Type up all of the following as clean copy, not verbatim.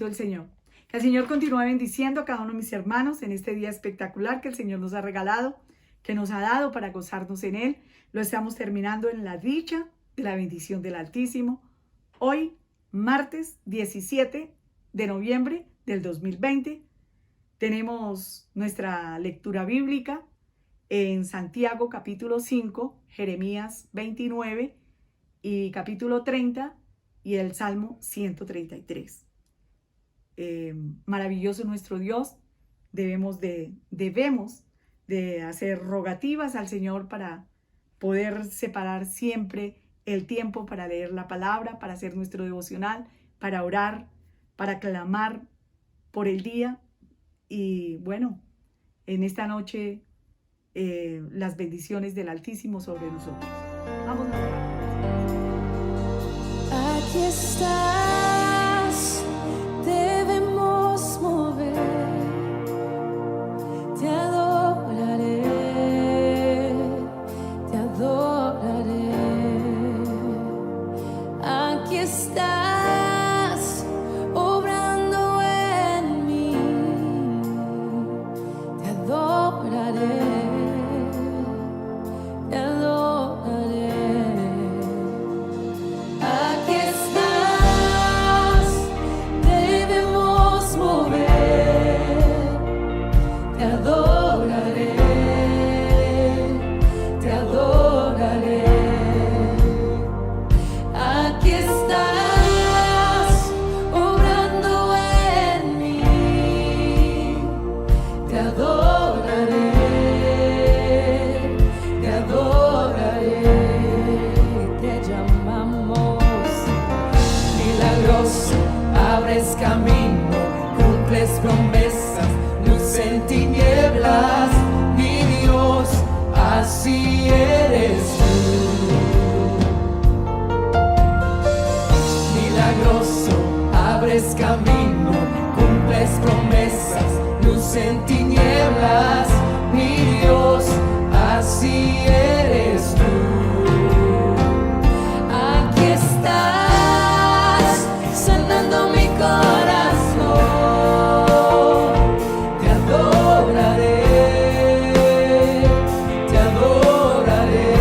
El Señor. Que el Señor continúe bendiciendo a cada uno de mis hermanos en este día espectacular que el Señor nos ha regalado, que nos ha dado para gozarnos en Él. Lo estamos terminando en la dicha de la bendición del Altísimo. Hoy, martes 17 de noviembre del 2020, tenemos nuestra lectura bíblica en Santiago capítulo 5, Jeremías 29 y capítulo 30 y el Salmo 133. Maravilloso nuestro Dios. Debemos de hacer rogativas al Señor para poder separar siempre el tiempo para leer la palabra, para hacer nuestro devocional, para orar, para clamar por el día. Y bueno, en esta noche las bendiciones del Altísimo sobre nosotros. Vamos a orar. Aquí estás, debemos mover, te adoraré, te adoraré. Aquí estás, obrando en mí, te adoraré. Abres camino, cumples promesas, luz en tinieblas, mi Dios, así eres tú. Milagroso, abres camino, cumples promesas, luz en tinieblas, mi Dios, así eres tú. Aquí estás, sanando mi corazón, te adoraré, te adoraré.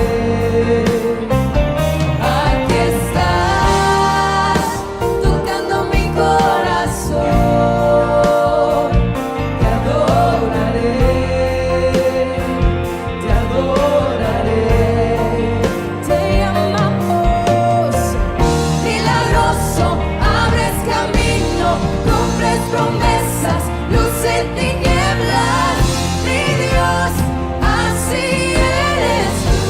Aquí estás, tocando mi corazón, te adoraré, te adoraré. Te amamos, milagroso, abres camino, cumples promesas, luz en tinieblas, mi Dios, así eres tú.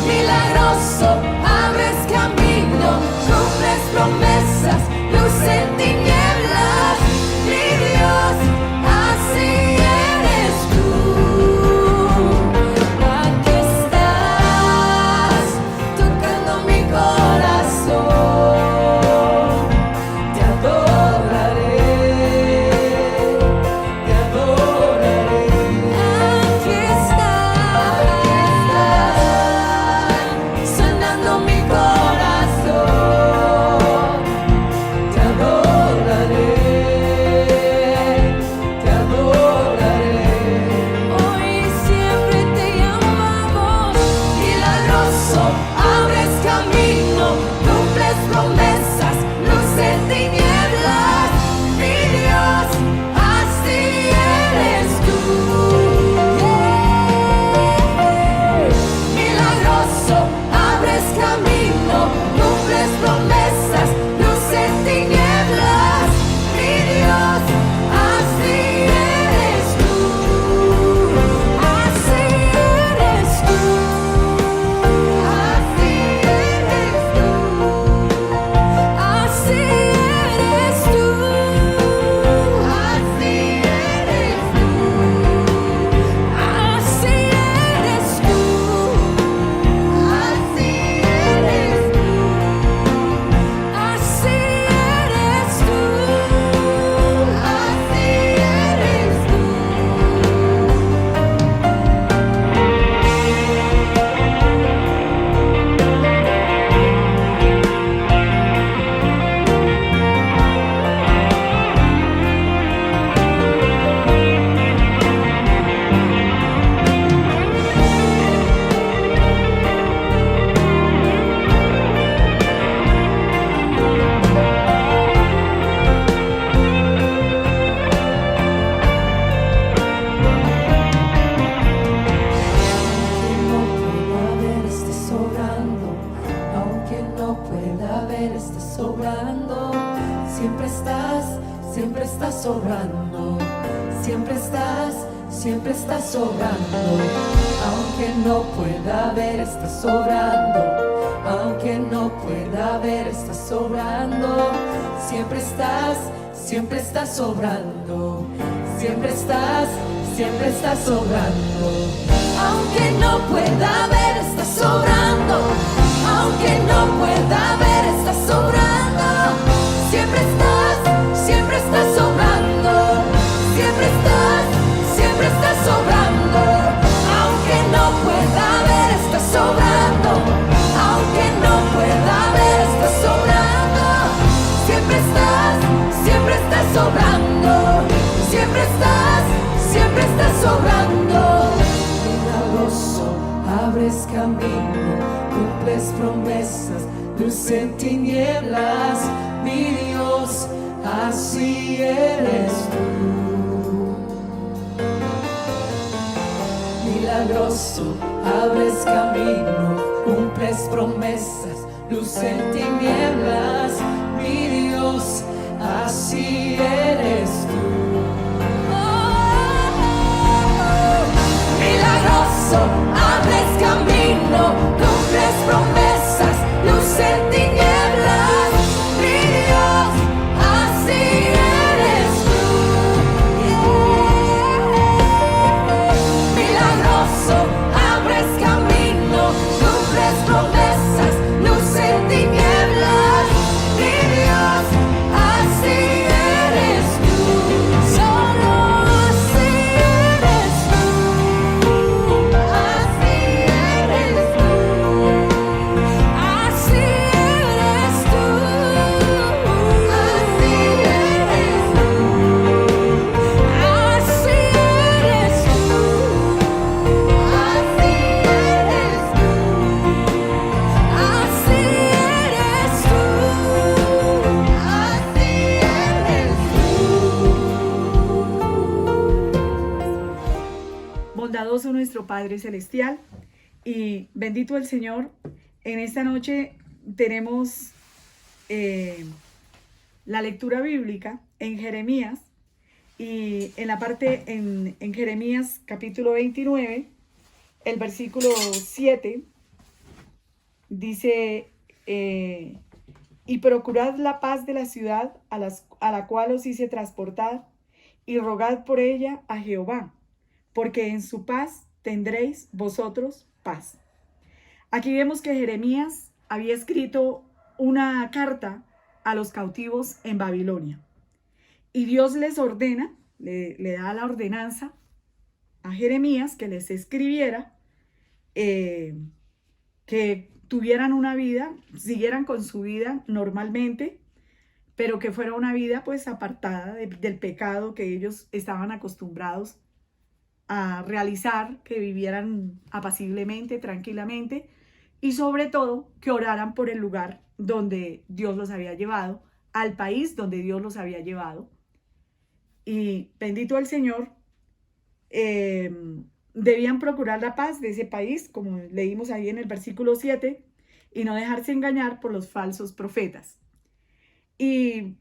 Milagroso, abres camino, cumples promesas, luz en tinieblas, mi Dios, así eres tú. Aquí estás, tocando mi corazón, te adoraré, te adoraré. Aquí estás, sanando mi corazón, ver, estás sobrando. Siempre estás sobrando. Siempre estás sobrando. Aunque no pueda ver, estás sobrando. Aunque no pueda ver, estás sobrando. Siempre estás sobrando. Siempre estás sobrando. Aunque no pueda ver, estás sobrando. Aunque no pueda ver, estás sobrando. Siempre estás sobrando. Siempre estás sobrando. Aunque no pueda ver, estás sobrando. Aunque no pueda ver, estás sobrando. Siempre estás sobrando. Siempre estás sobrando. Milagroso, abres camino, cumples promesas, luz en tinieblas, mi Dios, así eres tú. Milagroso, abres camino, cumples promesas, luz en tinieblas, mi Dios, así eres tú. Milagroso, abres camino, cumples promesas, luz en tinieblas, mi Dios, así eres tú. Milagroso, abres camino, cumples promesas, luz en tinieblas, mi Dios, así eres tú. Solo así eres tú. Así eres tú. Así eres tú. Así eres tú. Así eres tú. Así eres tú. Así eres tú. Bondadoso nuestro Padre Celestial y bendito el Señor. En esta noche tenemos la lectura bíblica en Jeremías y en la parte en Jeremías capítulo 29, el versículo 7 dice, y procurad la paz de la ciudad a la cual os hice transportar y rogad por ella a Jehová, porque en su paz tendréis vosotros paz. Aquí vemos que Jeremías había escrito una carta a los cautivos en Babilonia. Y Dios les ordena, le da la ordenanza a Jeremías que les escribiera, que tuvieran una vida, siguieran con su vida normalmente, pero que fuera una vida pues apartada del pecado que ellos estaban acostumbrados a realizar, que vivieran apaciblemente, tranquilamente, y sobre todo que oraran por el lugar donde Dios los había llevado, al país donde Dios los había llevado. Y bendito el Señor, debían procurar la paz de ese país, como leímos ahí en el versículo 7, y no dejarse engañar por los falsos profetas. Y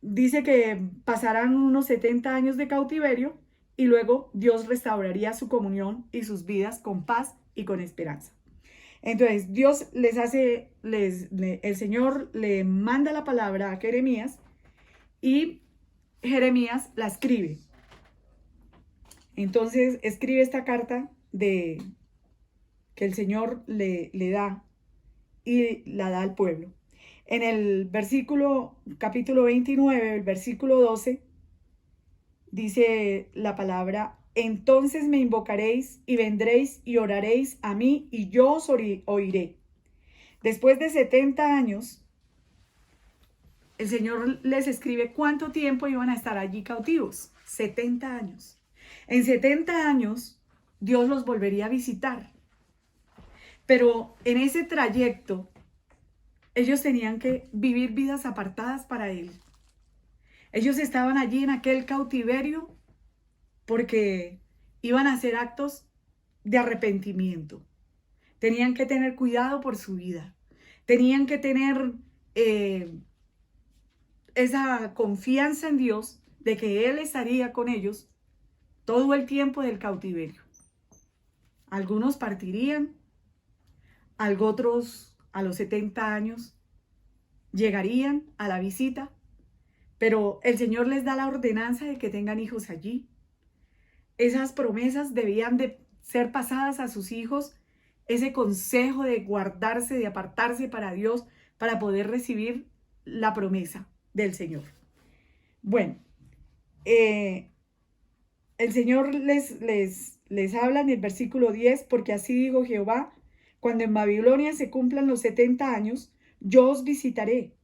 dice que pasarán unos 70 años de cautiverio, y luego Dios restauraría su comunión y sus vidas con paz y con esperanza. Entonces Dios el Señor le manda la palabra a Jeremías y Jeremías la escribe. Entonces escribe esta carta que el Señor le da y la da al pueblo. En el capítulo 29, el versículo 12, dice la palabra, entonces me invocaréis y vendréis y oraréis a mí y yo os oiré. Después de 70 años, el Señor les escribe cuánto tiempo iban a estar allí cautivos. 70 años. En 70 años, Dios los volvería a visitar. Pero en ese trayecto, ellos tenían que vivir vidas apartadas para Él. Ellos estaban allí en aquel cautiverio porque iban a hacer actos de arrepentimiento. Tenían que tener cuidado por su vida. Tenían que tener esa confianza en Dios de que Él estaría con ellos todo el tiempo del cautiverio. Algunos partirían, otros a los 70 años llegarían a la visita, pero el Señor les da la ordenanza de que tengan hijos allí. Esas promesas debían de ser pasadas a sus hijos, ese consejo de guardarse, de apartarse para Dios, para poder recibir la promesa del Señor. Bueno, el Señor les habla en el versículo 10, porque así dijo Jehová, cuando en Babilonia se cumplan los 70 años, yo os visitaré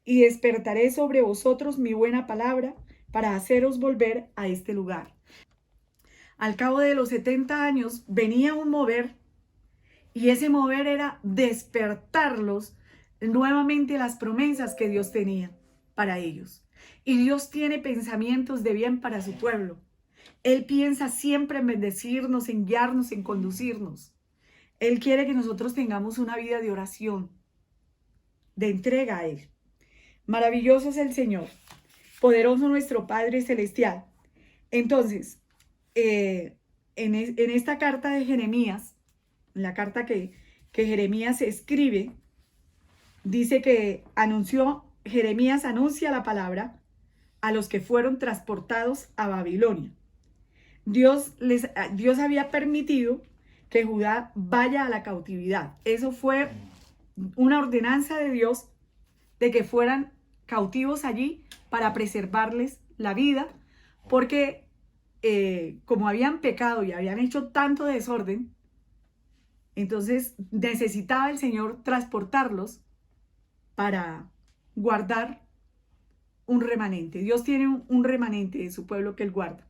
y despertaré sobre vosotros mi buena palabra para haceros volver a este lugar. Al cabo de los 70 años venía un mover, y ese mover era despertarlos nuevamente las promesas que Dios tenía para ellos. Y Dios tiene pensamientos de bien para su pueblo. Él piensa siempre en bendecirnos, en guiarnos, en conducirnos. Él quiere que nosotros tengamos una vida de oración, de entrega a Él. Maravilloso es el Señor, poderoso nuestro Padre Celestial. Entonces, en esta carta de Jeremías, en la carta que Jeremías escribe, dice que Jeremías anuncia la palabra a los que fueron transportados a Babilonia. Dios había permitido que Judá vaya a la cautividad. Eso fue una ordenanza de Dios de que fueran cautivos allí para preservarles la vida, porque como habían pecado y habían hecho tanto desorden, entonces necesitaba el Señor transportarlos para guardar un remanente. Dios tiene un remanente de su pueblo que Él guarda.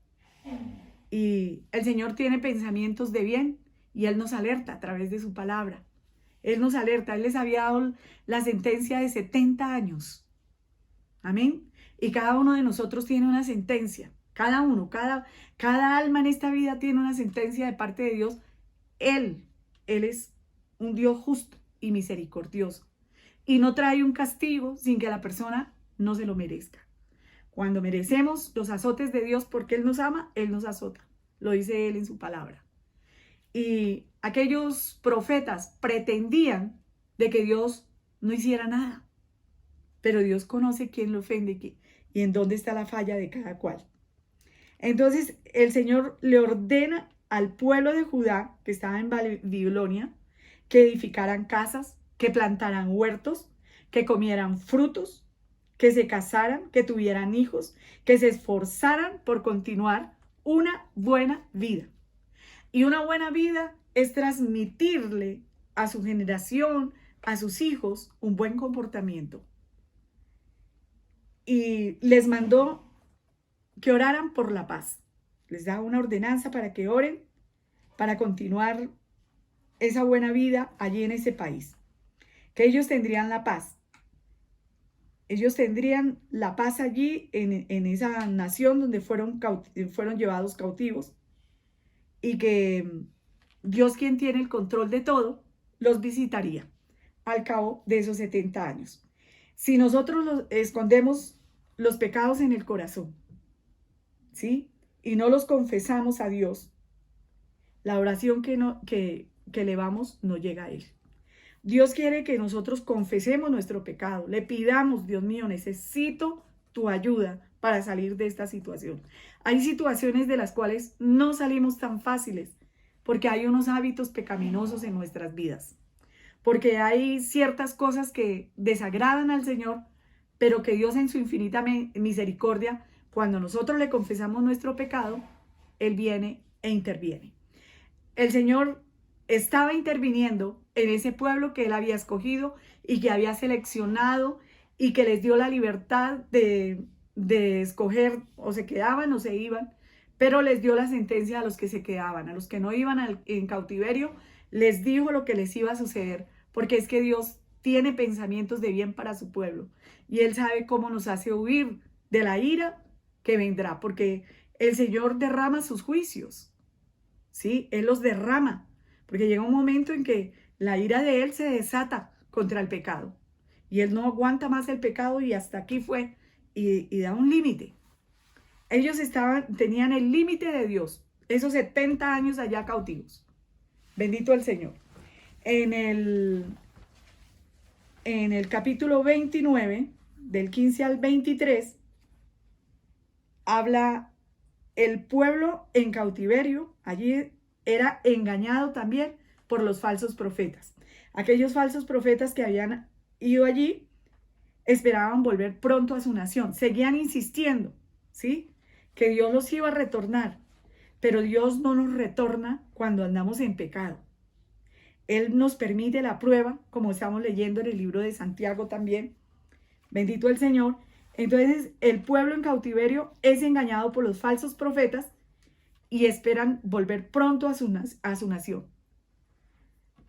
Y el Señor tiene pensamientos de bien y Él nos alerta a través de su palabra. Él nos alerta. Él les había dado la sentencia de 70 años. Amén. Y cada uno de nosotros tiene una sentencia. Cada uno, cada alma en esta vida tiene una sentencia de parte de Dios. Él es un Dios justo y misericordioso. Y no trae un castigo sin que la persona no se lo merezca. Cuando merecemos los azotes de Dios porque Él nos ama, Él nos azota. Lo dice Él en su palabra. Y aquellos profetas pretendían de que Dios no hiciera nada. Pero Dios conoce quién lo ofende y en dónde está la falla de cada cual. Entonces el Señor le ordena al pueblo de Judá, que estaba en Babilonia, que edificaran casas, que plantaran huertos, que comieran frutos, que se casaran, que tuvieran hijos, que se esforzaran por continuar una buena vida. Y una buena vida es transmitirle a su generación, a sus hijos, un buen comportamiento. Y les mandó que oraran por la paz. Les da una ordenanza para que oren, para continuar esa buena vida allí en ese país. Que ellos tendrían la paz. Ellos tendrían la paz allí en esa nación donde fueron llevados cautivos. Y que Dios, quien tiene el control de todo, los visitaría al cabo de esos 70 años. Si nosotros escondemos los pecados en el corazón, ¿sí? Y no los confesamos a Dios, la oración que elevamos no llega a Él. Dios quiere que nosotros confesemos nuestro pecado, le pidamos: Dios mío, necesito tu ayuda para salir de esta situación. Hay situaciones de las cuales no salimos tan fáciles porque hay unos hábitos pecaminosos en nuestras vidas, porque hay ciertas cosas que desagradan al Señor, pero que Dios en su infinita misericordia, cuando nosotros le confesamos nuestro pecado, Él viene e interviene. El Señor estaba interviniendo en ese pueblo que Él había escogido y que había seleccionado y que les dio la libertad de escoger, o se quedaban o se iban, pero les dio la sentencia a los que se quedaban. A los que no iban en cautiverio, les dijo lo que les iba a suceder, porque es que Dios tiene pensamientos de bien para su pueblo y Él sabe cómo nos hace huir de la ira que vendrá, porque el Señor derrama sus juicios, ¿sí? Él los derrama, porque llega un momento en que la ira de Él se desata contra el pecado y él no aguanta más el pecado y hasta aquí fue y da un límite. Ellos tenían el límite de Dios, esos 70 años allá cautivos. Bendito el Señor. En el capítulo 29, del 15 al 23, habla el pueblo en cautiverio. Allí era engañado también por los falsos profetas. Aquellos falsos profetas que habían ido allí esperaban volver pronto a su nación. Seguían insistiendo, ¿sí?, que Dios los iba a retornar. Pero Dios no nos retorna cuando andamos en pecado. Él nos permite la prueba, como estamos leyendo en el libro de Santiago también. Bendito el Señor. Entonces, el pueblo en cautiverio es engañado por los falsos profetas y esperan volver pronto a su nación.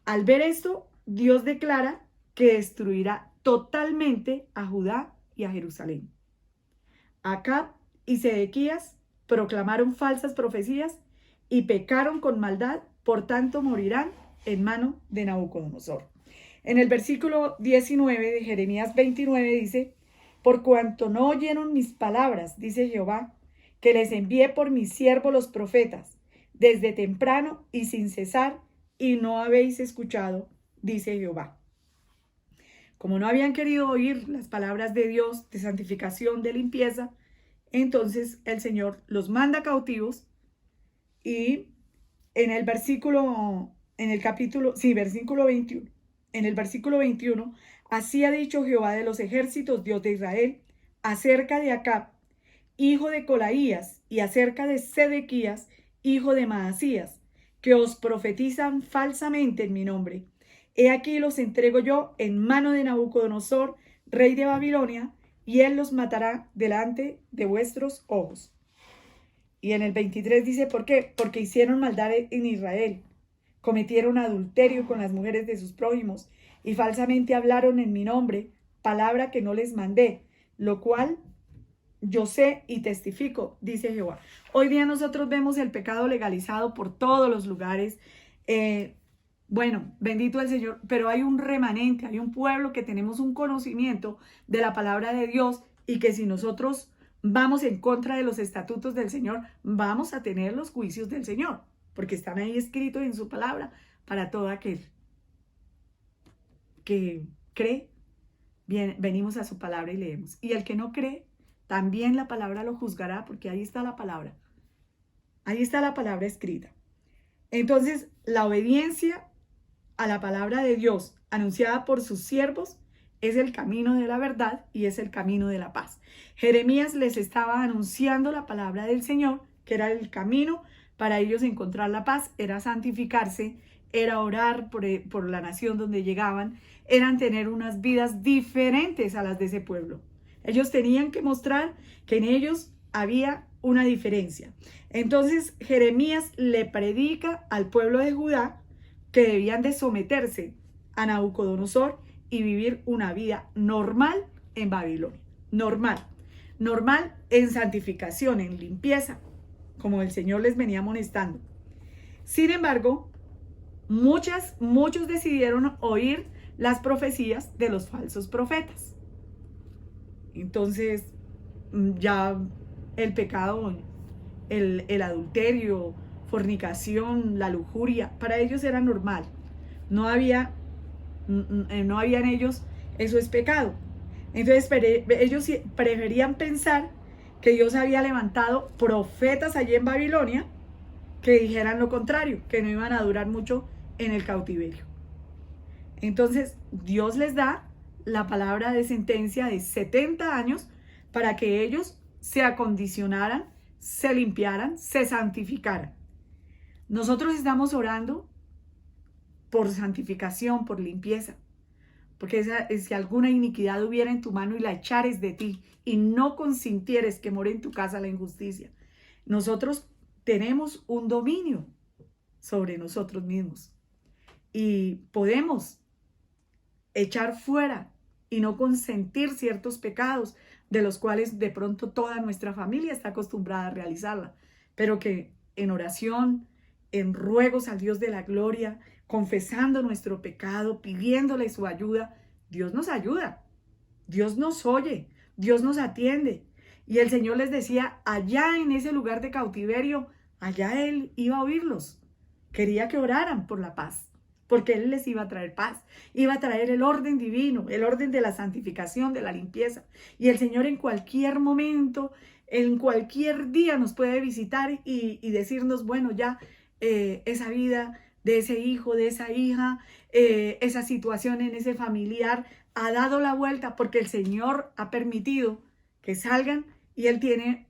Al ver esto, Dios declara que destruirá totalmente a Judá y a Jerusalén. Acab y Sedequías proclamaron falsas profecías y pecaron con maldad, por tanto morirán en mano de Nabucodonosor. En el versículo 19 de Jeremías 29 dice: por cuanto no oyeron mis palabras, dice Jehová, que les envié por mis siervos los profetas, desde temprano y sin cesar, y no habéis escuchado, dice Jehová. Como no habían querido oír las palabras de Dios de santificación, de limpieza, entonces el Señor los manda cautivos y en el versículo 21, en el versículo 21, así ha dicho Jehová de los ejércitos, Dios de Israel, acerca de Acab, hijo de Colaías, y acerca de Sedequías, hijo de Maasías, que os profetizan falsamente en mi nombre. He aquí los entrego yo en mano de Nabucodonosor, rey de Babilonia, y él los matará delante de vuestros ojos. Y en el 23 dice, ¿por qué? Porque hicieron maldad en Israel, cometieron adulterio con las mujeres de sus prójimos, y falsamente hablaron en mi nombre, palabra que no les mandé, lo cual yo sé y testifico, dice Jehová. Hoy día nosotros vemos el pecado legalizado por todos los lugares. Bueno, bendito el Señor, pero hay un remanente, hay un pueblo que tenemos un conocimiento de la palabra de Dios y que si nosotros vamos en contra de los estatutos del Señor, vamos a tener los juicios del Señor, porque están ahí escritos en su palabra para todo aquel que cree. Bien, venimos a su palabra y leemos. Y el que no cree, también la palabra lo juzgará, porque ahí está la palabra. Ahí está la palabra escrita. Entonces, la obediencia a la palabra de Dios anunciada por sus siervos es el camino de la verdad y es el camino de la paz. Jeremías les estaba anunciando la palabra del Señor, que era el camino para ellos encontrar la paz, era santificarse, era orar por la nación donde llegaban, eran tener unas vidas diferentes a las de ese pueblo. Ellos tenían que mostrar que en ellos había una diferencia. Entonces Jeremías le predica al pueblo de Judá que debían de someterse a Nabucodonosor y vivir una vida normal en Babilonia. Normal en santificación, en limpieza, como el Señor les venía amonestando. Sin embargo, muchos decidieron oír las profecías de los falsos profetas. Entonces, ya el pecado, el adulterio, fornicación, la lujuria, para ellos era normal. No había en ellos, eso es pecado. Entonces ellos preferían pensar que Dios había levantado profetas allí en Babilonia que dijeran lo contrario, que no iban a durar mucho en el cautiverio. Entonces Dios les da la palabra de sentencia de 70 años para que ellos se acondicionaran, se limpiaran, se santificaran. Nosotros estamos orando por santificación, por limpieza, porque si alguna iniquidad hubiera en tu mano y la echares de ti y no consintieres que more en tu casa la injusticia. Nosotros tenemos un dominio sobre nosotros mismos y podemos echar fuera y no consentir ciertos pecados de los cuales de pronto toda nuestra familia está acostumbrada a realizarla, pero que en oración, en ruegos al Dios de la gloria, confesando nuestro pecado, pidiéndole su ayuda, Dios nos ayuda. Dios nos oye, Dios nos atiende. Y el Señor les decía, allá en ese lugar de cautiverio, allá Él iba a oírlos. Quería que oraran por la paz, porque Él les iba a traer paz, iba a traer el orden divino, el orden de la santificación, de la limpieza. Y el Señor en cualquier momento, en cualquier día nos puede visitar y decirnos, bueno, ya esa vida de ese hijo, de esa hija, esa situación en ese familiar ha dado la vuelta porque el Señor ha permitido que salgan y Él tiene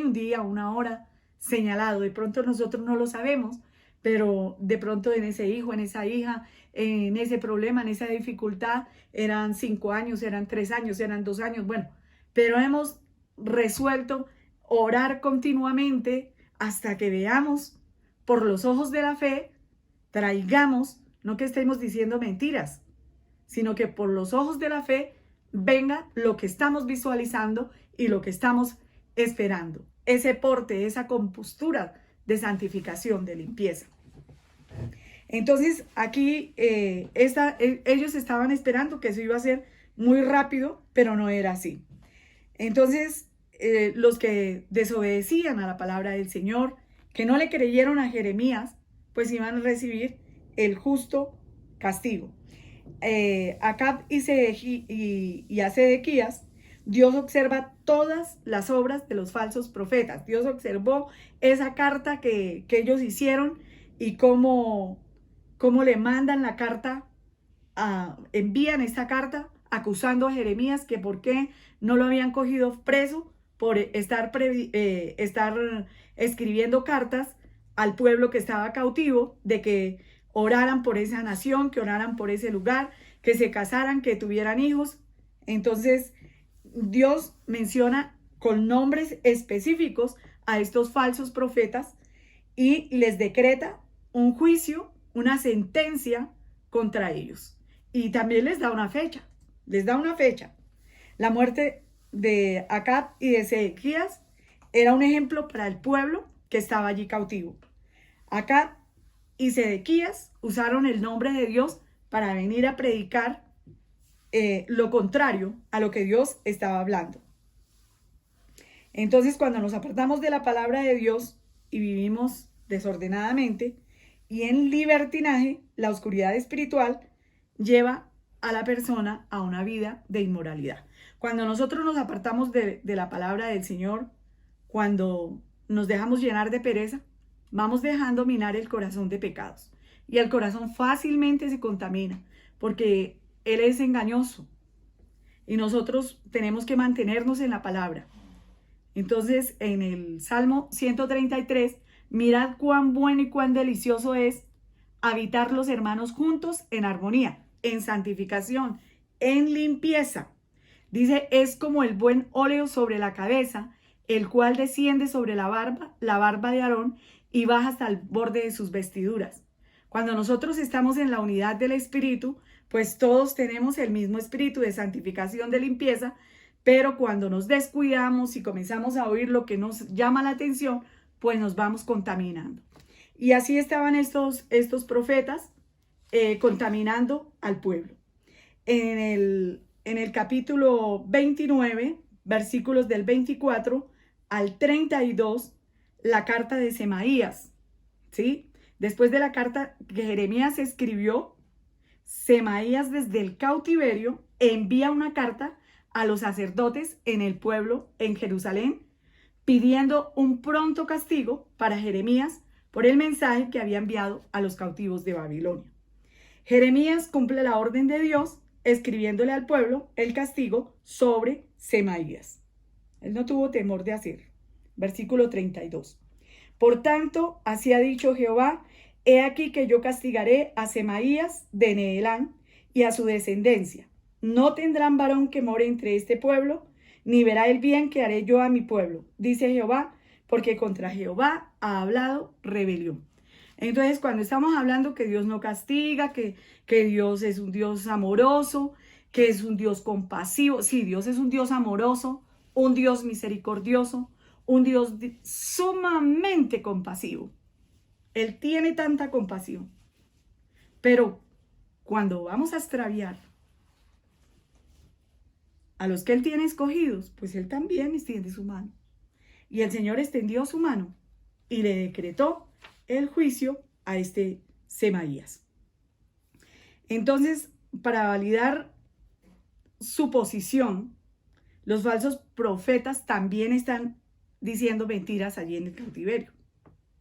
un día, una hora señalado. De pronto nosotros no lo sabemos, pero de pronto en ese hijo, en esa hija, en ese problema, en esa dificultad, eran 5 años, eran 3 años, eran 2 años, bueno, pero hemos resuelto orar continuamente hasta que veamos por los ojos de la fe, traigamos, no que estemos diciendo mentiras, sino que por los ojos de la fe venga lo que estamos visualizando y lo que estamos esperando. Ese porte, esa compostura de santificación, de limpieza. Entonces aquí ellos estaban esperando que eso iba a ser muy rápido, pero no era así. Entonces los que desobedecían a la palabra del Señor, que no le creyeron a Jeremías, pues iban a recibir el justo castigo. Acab y a Sedequías, Dios observa todas las obras de los falsos profetas. Dios observó esa carta que ellos hicieron y cómo le mandan la carta, envían esta carta acusando a Jeremías que por qué no lo habían cogido preso por estar escribiendo cartas al pueblo que estaba cautivo, de que oraran por esa nación, que oraran por ese lugar, que se casaran, que tuvieran hijos. Entonces Dios menciona con nombres específicos a estos falsos profetas y les decreta un juicio, una sentencia contra ellos. Y también les da una fecha, La muerte de Acab y de Sedequías era un ejemplo para el pueblo que estaba allí cautivo. Acab y Sedequías usaron el nombre de Dios para venir a predicar lo contrario a lo que Dios estaba hablando. Entonces, cuando nos apartamos de la palabra de Dios y vivimos desordenadamente y en libertinaje, la oscuridad espiritual lleva a la persona a una vida de inmoralidad. Cuando nosotros nos apartamos de la palabra del Señor, cuando nos dejamos llenar de pereza, vamos dejando minar el corazón de pecados. Y el corazón fácilmente se contamina porque Él es engañoso. Y nosotros tenemos que mantenernos en la palabra. Entonces, en el Salmo 133, mirad cuán bueno y cuán delicioso es habitar los hermanos juntos en armonía, en santificación, en limpieza. Dice, es como el buen óleo sobre la cabeza, el cual desciende sobre la barba de Aarón y baja hasta el borde de sus vestiduras. Cuando nosotros estamos en la unidad del Espíritu, pues todos tenemos el mismo espíritu de santificación, de limpieza, pero cuando nos descuidamos y comenzamos a oír lo que nos llama la atención, pues nos vamos contaminando. Y así estaban estos profetas contaminando al pueblo. En el capítulo 29, versículos del 24 al 32, la carta de Semaías, ¿sí? Después de la carta que Jeremías escribió, Semaías desde el cautiverio envía una carta a los sacerdotes en el pueblo en Jerusalén, pidiendo un pronto castigo para Jeremías por el mensaje que había enviado a los cautivos de Babilonia. Jeremías cumple la orden de Dios escribiéndole al pueblo el castigo sobre Semaías. Él no tuvo temor de hacerlo. Versículo 32. Por tanto, así ha dicho Jehová, he aquí que yo castigaré a Semaías de Nehelán y a su descendencia. No tendrán varón que more entre este pueblo, ni verá el bien que haré yo a mi pueblo, dice Jehová, porque contra Jehová ha hablado rebelión. Entonces, cuando estamos hablando que Dios no castiga, que Dios es un Dios amoroso, que es un Dios compasivo, sí, Dios es un Dios amoroso, un Dios misericordioso, un Dios sumamente compasivo. Él tiene tanta compasión. Pero cuando vamos a extraviar a los que Él tiene escogidos, pues Él también extiende su mano. Y el Señor extendió su mano y le decretó el juicio a este Semaías. Entonces, para validar su posición, los falsos profetas también están diciendo mentiras allí en el cautiverio,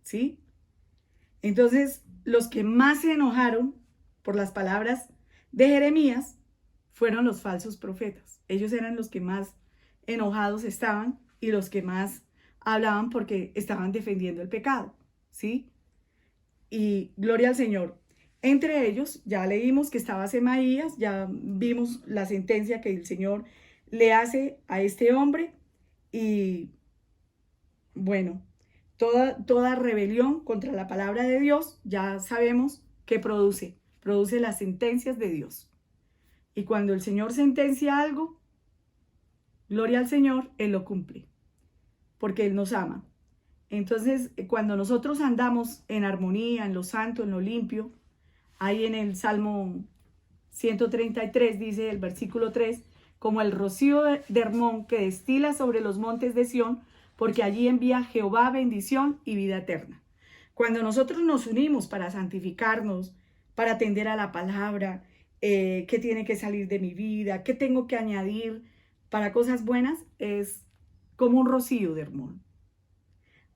¿sí? Entonces, los que más se enojaron por las palabras de Jeremías fueron los falsos profetas. Ellos eran los que más enojados estaban y los que más hablaban porque estaban defendiendo el pecado, ¿sí? Y gloria al Señor. Entre ellos, ya leímos que estaba Semaías, ya vimos la sentencia que el Señor le hace a este hombre y bueno, toda rebelión contra la palabra de Dios, ya sabemos que produce las sentencias de Dios. Y cuando el Señor sentencia algo, gloria al Señor, Él lo cumple, porque Él nos ama. Entonces, cuando nosotros andamos en armonía, en lo santo, en lo limpio, ahí en el Salmo 133 dice el versículo 3, como el rocío de Hermón que destila sobre los montes de Sión, porque allí envía Jehová bendición y vida eterna. Cuando nosotros nos unimos para santificarnos, para atender a la palabra, qué tiene que salir de mi vida, qué tengo que añadir para cosas buenas, es como un rocío de Hermón.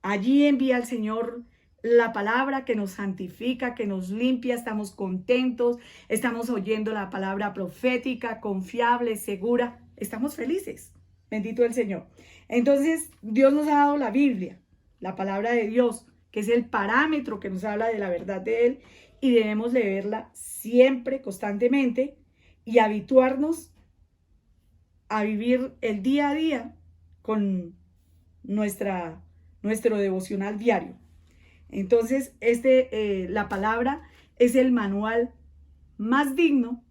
Allí envía el Señor la palabra que nos santifica, que nos limpia, estamos contentos, estamos oyendo la palabra profética, confiable, segura, estamos felices. Bendito el Señor. Entonces, Dios nos ha dado la Biblia, la palabra de Dios, que es el parámetro que nos habla de la verdad de Él, y debemos leerla siempre, constantemente, y habituarnos a vivir el día a día con nuestro devocional diario. Entonces, la palabra es el manual más digno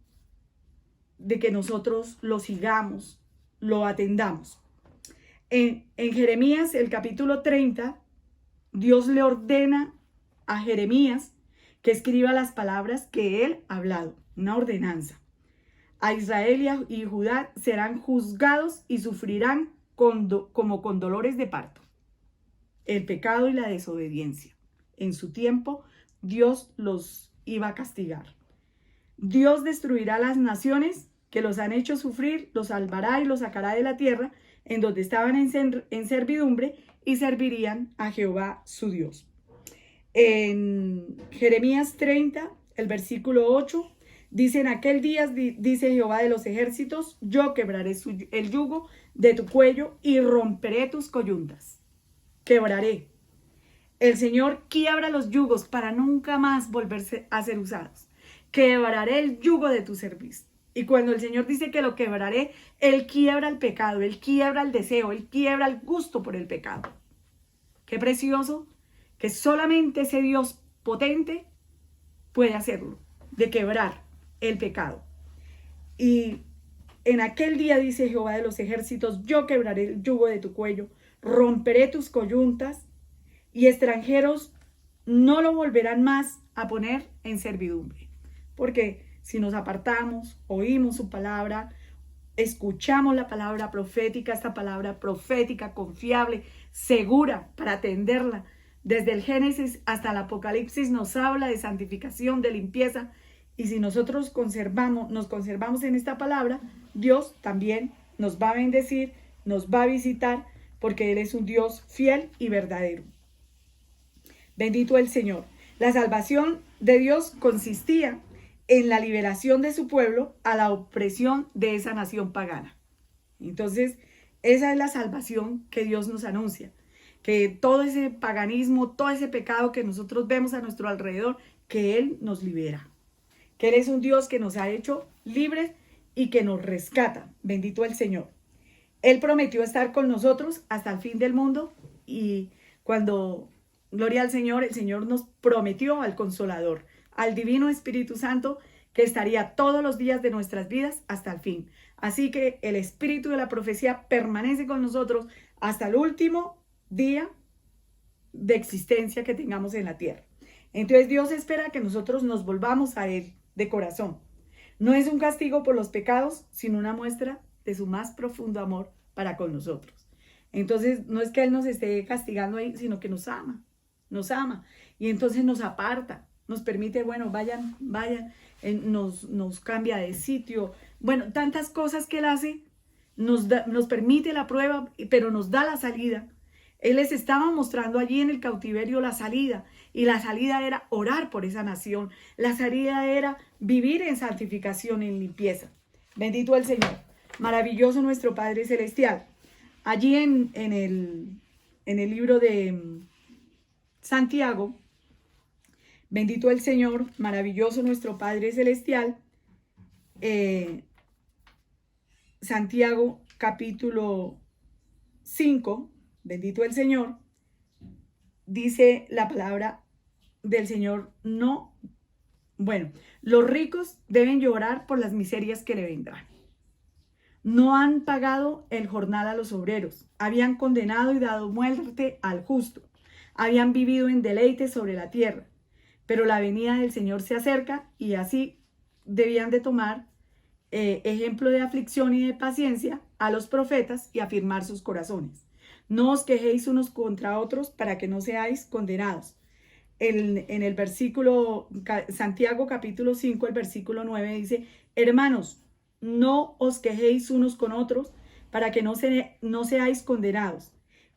de que nosotros lo sigamos, lo atendamos. En Jeremías, el capítulo 30, Dios le ordena a Jeremías que escriba las palabras que él ha hablado, una ordenanza. A Israel y Judá serán juzgados y sufrirán como con dolores de parto el pecado y la desobediencia. En su tiempo, Dios los iba a castigar. Dios destruirá las naciones que los han hecho sufrir, los salvará y los sacará de la tierra en donde estaban en servidumbre y servirían a Jehová su Dios. En Jeremías 30, el versículo 8, dice: en aquel día, dice Jehová de los ejércitos, yo quebraré el yugo de tu cuello y romperé tus coyuntas. Quebraré. El Señor quiebra los yugos para nunca más volverse a ser usados. Quebraré el yugo de tu servicio. Y cuando el Señor dice que lo quebraré, Él quiebra el pecado, Él quiebra el deseo, Él quiebra el gusto por el pecado. Qué precioso que solamente ese Dios potente puede hacerlo, de quebrar el pecado. Y en aquel día, dice Jehová de los ejércitos, yo quebraré el yugo de tu cuello, romperé tus coyuntas, y extranjeros no lo volverán más a poner en servidumbre. Porque si nos apartamos, oímos su palabra, escuchamos la palabra profética, esta palabra profética, confiable, segura para atenderla, desde el Génesis hasta el Apocalipsis nos habla de santificación, de limpieza, y si nosotros nos conservamos en esta palabra, Dios también nos va a bendecir, nos va a visitar, porque Él es un Dios fiel y verdadero. Bendito el Señor. La salvación de Dios consistía en la liberación de su pueblo a la opresión de esa nación pagana. Entonces, esa es la salvación que Dios nos anuncia. Que todo ese paganismo, todo ese pecado que nosotros vemos a nuestro alrededor, que Él nos libera. Que Él es un Dios que nos ha hecho libres y que nos rescata. Bendito el Señor. Él prometió estar con nosotros hasta el fin del mundo, y cuando, gloria al Señor, el Señor nos prometió al Consolador, al Divino Espíritu Santo, que estaría todos los días de nuestras vidas hasta el fin. Así que el Espíritu de la profecía permanece con nosotros hasta el último día de existencia que tengamos en la tierra. Entonces Dios espera que nosotros nos volvamos a Él de corazón. No es un castigo por los pecados, sino una muestra de su más profundo amor para con nosotros. Entonces, no es que Él nos esté castigando ahí, sino que nos ama, nos ama. Y entonces nos aparta, nos permite, bueno, vayan, vayan, nos cambia de sitio. Bueno, tantas cosas que Él hace, nos permite la prueba, pero nos da la salida. Él les estaba mostrando allí en el cautiverio la salida, y la salida era orar por esa nación. La salida era vivir en santificación, en limpieza. Bendito el Señor. Maravilloso nuestro Padre Celestial. Allí en el libro de Santiago, bendito el Señor, maravilloso nuestro Padre Celestial. Santiago capítulo 5, bendito el Señor, dice la palabra del Señor, no, bueno, los ricos deben llorar por las miserias que le vendrán. No han pagado el jornal a los obreros, habían condenado y dado muerte al justo, habían vivido en deleite sobre la tierra, pero la venida del Señor se acerca y así debían de tomar ejemplo de aflicción y de paciencia a los profetas y afirmar sus corazones. No os quejéis unos contra otros para que no seáis condenados. En el versículo, Santiago capítulo 5, el versículo 9 dice, hermanos, no os quejéis unos con otros para que no seáis condenados.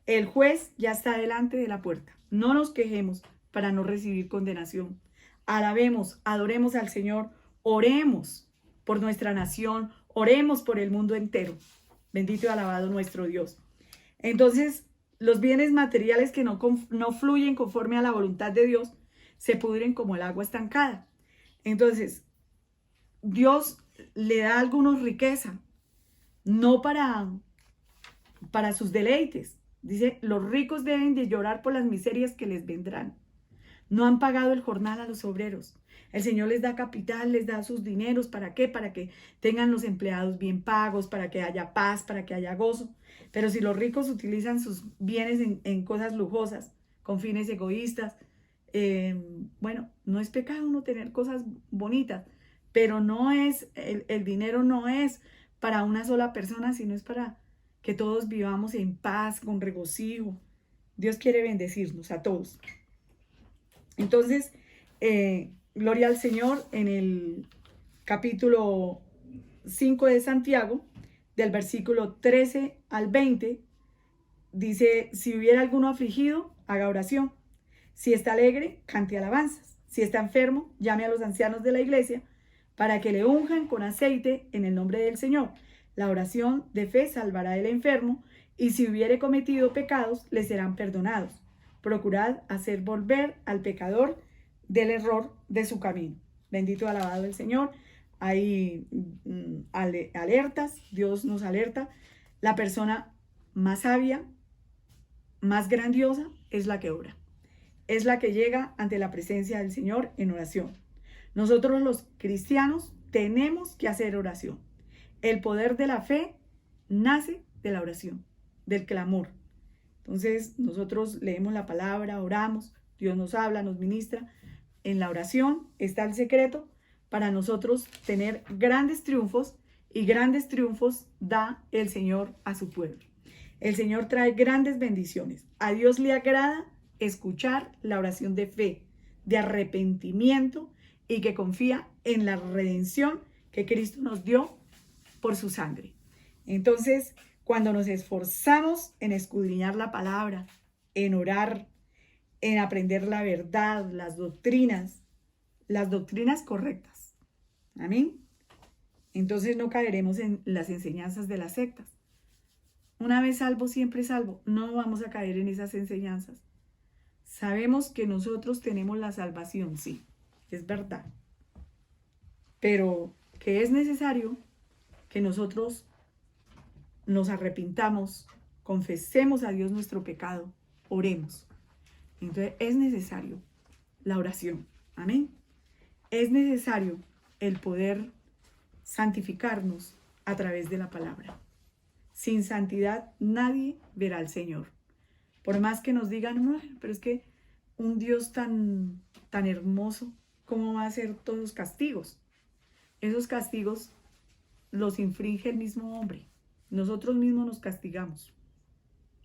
El juez ya está delante de la puerta. No nos quejemos para no recibir condenación. Alabemos, adoremos al Señor, oremos por nuestra nación, oremos por el mundo entero. Bendito y alabado nuestro Dios. Entonces, los bienes materiales que no fluyen conforme a la voluntad de Dios se pudren como el agua estancada. Entonces, Dios le da a algunos riqueza, no para sus deleites. Dice, los ricos deben de llorar por las miserias que les vendrán. No han pagado el jornal a los obreros. El Señor les da capital, les da sus dineros. ¿Para qué? Para que tengan los empleados bien pagos, para que haya paz, para que haya gozo. Pero si los ricos utilizan sus bienes en cosas lujosas, con fines egoístas, bueno, no es pecado uno tener cosas bonitas, pero no es, el dinero no es para una sola persona, sino es para que todos vivamos en paz, con regocijo. Dios quiere bendecirnos a todos. Entonces, gloria al Señor, en el capítulo 5 de Santiago, del versículo 13 al 20, dice, si hubiera alguno afligido, haga oración. Si está alegre, cante alabanzas. Si está enfermo, llame a los ancianos de la iglesia para que le unjan con aceite en el nombre del Señor. La oración de fe salvará al enfermo, y si hubiere cometido pecados, le serán perdonados. Procurad hacer volver al pecador del error de su camino. Bendito y alabado el Señor. Hay alertas, Dios nos alerta. La persona más sabia, más grandiosa, es la que ora. Es la que llega ante la presencia del Señor en oración. Nosotros los cristianos tenemos que hacer oración. El poder de la fe nace de la oración, del clamor. Entonces nosotros leemos la palabra, oramos, Dios nos habla, nos ministra. En la oración está el secreto para nosotros tener grandes triunfos, y grandes triunfos da el Señor a su pueblo. El Señor trae grandes bendiciones. A Dios le agrada escuchar la oración de fe, de arrepentimiento, y que confía en la redención que Cristo nos dio por su sangre. Entonces, cuando nos esforzamos en escudriñar la palabra, en orar, en aprender la verdad, las doctrinas correctas. Amén. Entonces no caeremos en las enseñanzas de las sectas. Una vez salvo, siempre salvo. No vamos a caer en esas enseñanzas. Sabemos que nosotros tenemos la salvación, sí, es verdad. Pero que es necesario que nosotros nos arrepintamos, confesemos a Dios nuestro pecado, oremos. Entonces es necesario la oración. Amén. Es necesario el poder santificarnos a través de la palabra. Sin santidad nadie verá al Señor. Por más que nos digan, no, pero es que un Dios tan hermoso, ¿cómo va a hacer todos los castigos? Esos castigos los infringe el mismo hombre. Nosotros mismos nos castigamos.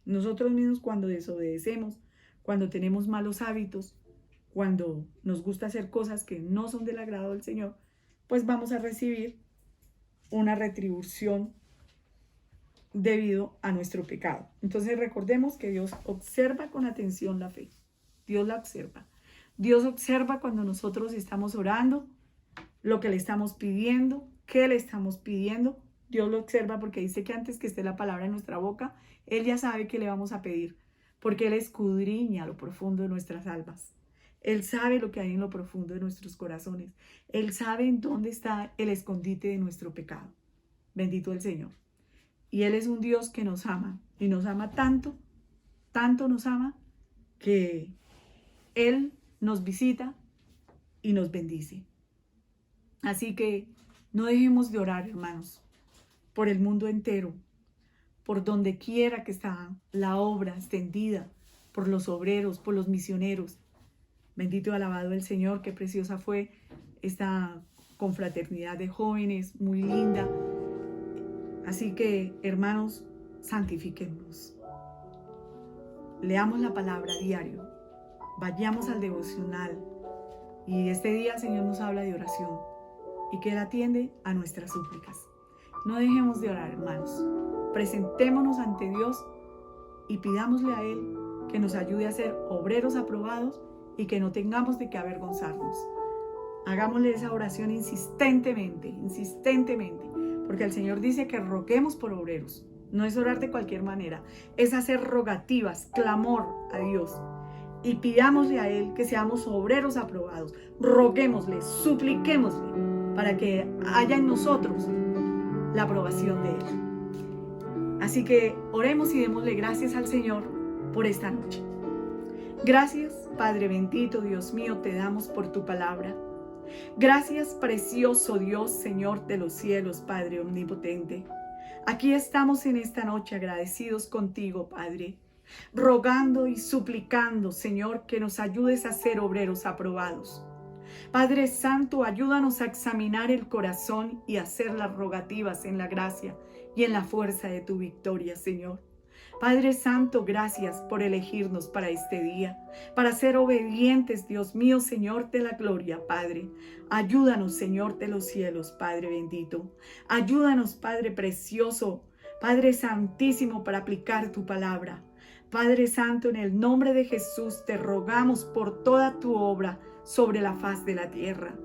Nosotros mismos cuando desobedecemos, cuando tenemos malos hábitos, cuando nos gusta hacer cosas que no son del agrado del Señor, pues vamos a recibir una retribución debido a nuestro pecado. Entonces recordemos que Dios observa con atención la fe. Dios la observa. Dios observa cuando nosotros estamos orando, lo que le estamos pidiendo, qué le estamos pidiendo. Dios lo observa porque dice que antes que esté la palabra en nuestra boca, Él ya sabe qué le vamos a pedir, porque Él escudriña lo profundo de nuestras almas. Él sabe lo que hay en lo profundo de nuestros corazones. Él sabe en dónde está el escondite de nuestro pecado. Bendito el Señor. Y Él es un Dios que nos ama, y nos ama tanto, tanto nos ama, que Él nos visita y nos bendice. Así que no dejemos de orar, hermanos, por el mundo entero, por donde quiera que está la obra extendida, por los obreros, por los misioneros. Bendito y alabado el Señor, qué preciosa fue esta confraternidad de jóvenes, muy linda. Así que, hermanos, santifiquémonos. Leamos la palabra diario, vayamos al devocional. Y este día el Señor nos habla de oración y que Él atiende a nuestras súplicas. No dejemos de orar, hermanos. Presentémonos ante Dios y pidámosle a Él que nos ayude a ser obreros aprobados y que no tengamos de qué avergonzarnos. Hagámosle esa oración insistentemente, porque el Señor dice que roguemos por obreros. No es orar de cualquier manera, es hacer rogativas, clamor a Dios. Y pidámosle a Él que seamos obreros aprobados. Roguémosle, supliquémosle, para que haya en nosotros la aprobación de Él. Así que oremos y démosle gracias al Señor por esta noche. Gracias, Padre bendito, Dios mío, te damos por tu palabra. Gracias, precioso Dios, Señor de los cielos, Padre omnipotente. Aquí estamos en esta noche agradecidos contigo, Padre, rogando y suplicando, Señor, que nos ayudes a ser obreros aprobados. Padre Santo, ayúdanos a examinar el corazón y hacer las rogativas en la gracia y en la fuerza de tu victoria, Señor. Padre Santo, gracias por elegirnos para este día, para ser obedientes, Dios mío, Señor de la gloria, Padre. Ayúdanos, Señor de los cielos, Padre bendito. Ayúdanos, Padre precioso, Padre santísimo, para aplicar tu palabra. Padre Santo, en el nombre de Jesús te rogamos por toda tu obra sobre la faz de la tierra.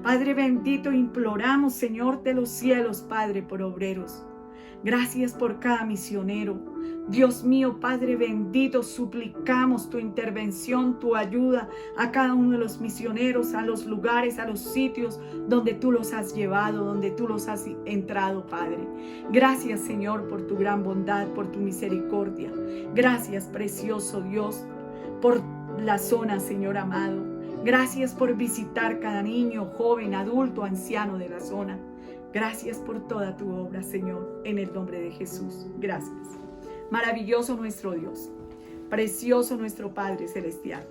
Padre bendito, imploramos, Señor de los cielos, Padre, por obreros. Gracias por cada misionero. Dios mío, Padre bendito, suplicamos tu intervención, tu ayuda a cada uno de los misioneros, a los lugares, a los sitios donde tú los has llevado, donde tú los has entrado, Padre. Gracias, Señor, por tu gran bondad, por tu misericordia. Gracias, precioso Dios, por la zona, Señor amado. Gracias por visitar cada niño, joven, adulto, anciano de la zona. Gracias por toda tu obra, Señor, en el nombre de Jesús. Gracias. Maravilloso nuestro Dios, precioso nuestro Padre Celestial.